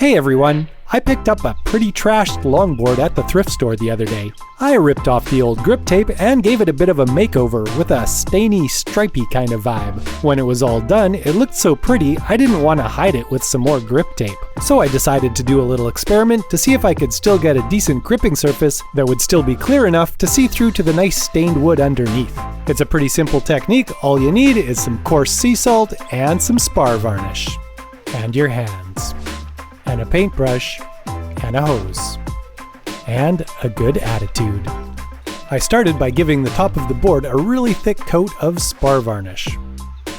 Hey everyone! I picked up a pretty trashed longboard at the thrift store the other day. I ripped off the old grip tape and gave it a bit of a makeover with a stainy, stripy kind of vibe. When it was all done, it looked so pretty I didn't want to hide it with some more grip tape. So I decided to do a little experiment to see if I could still get a decent gripping surface that would still be clear enough to see through to the nice stained wood underneath. It's a pretty simple technique. All you need is some coarse sea salt and some spar varnish. And your hands. And a paintbrush, and a hose, and a good attitude. I started by giving the top of the board a really thick coat of spar varnish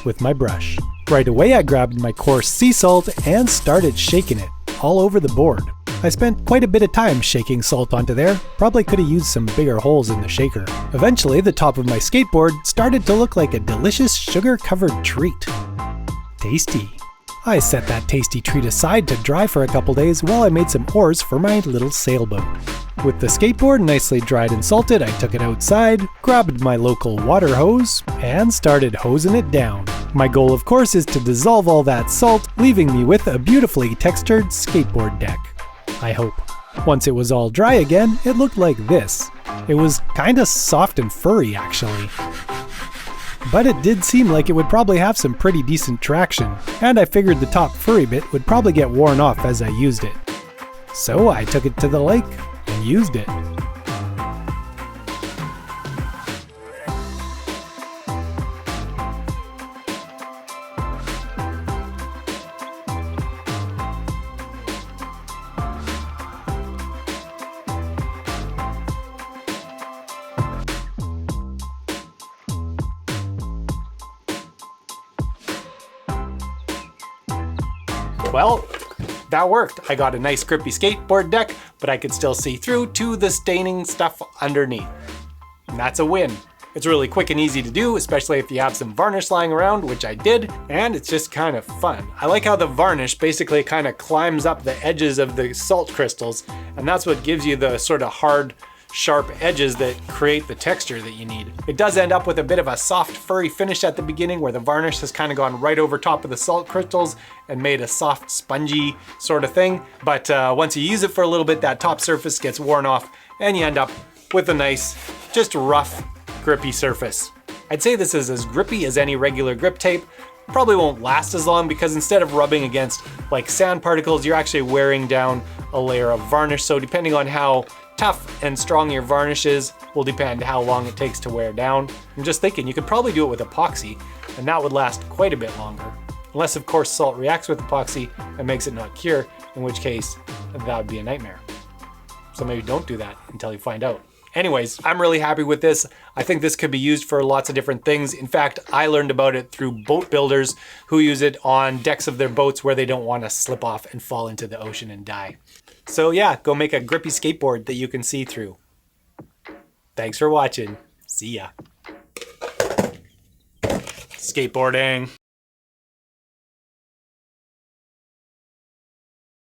with my brush. Right away I grabbed my coarse sea salt and started shaking it all over the board. I spent quite a bit of time shaking salt onto there, probably could have used some bigger holes in the shaker. Eventually the top of my skateboard started to look like a delicious sugar-covered treat. Tasty. I set that tasty treat aside to dry for a couple days while I made some oars for my little sailboat. With the skateboard nicely dried and salted, I took it outside, grabbed my local water hose, and started hosing it down. My goal, of course, is to dissolve all that salt, leaving me with a beautifully textured skateboard deck. I hope. Once it was all dry again, it looked like this. It was kinda soft and furry, actually. But it did seem like it would probably have some pretty decent traction, and I figured the top furry bit would probably get worn off as I used it. So I took it to the lake and used it. Well, that worked. I got a nice grippy skateboard deck, but I could still see through to the staining stuff underneath. And that's a win. It's really quick and easy to do, especially if you have some varnish lying around, which I did, and it's just kind of fun. I like how the varnish basically kind of climbs up the edges of the salt crystals, and that's what gives you the sort of hard, sharp edges that create the texture that you need. It does end up with a bit of a soft furry finish at the beginning where the varnish has kind of gone right over top of the salt crystals and made a soft spongy sort of thing. But once you use it for a little bit, that top surface gets worn off and you end up with a nice, just rough, grippy surface. I'd say this is as grippy as any regular grip tape. Probably won't last as long because instead of rubbing against like sand particles, you're actually wearing down a layer of varnish. So depending on how tough and strong your varnish is will depend how long it takes to wear down. I'm just thinking you could probably do it with epoxy and that would last quite a bit longer. Unless of course salt reacts with epoxy and makes it not cure, in which case that would be a nightmare. So maybe don't do that until you find out. Anyways, I'm really happy with this. I think this could be used for lots of different things. In fact, I learned about it through boat builders who use it on decks of their boats where they don't want to slip off and fall into the ocean and die. So yeah, go make a grippy skateboard that you can see through. Thanks for watching. See ya. Skateboarding.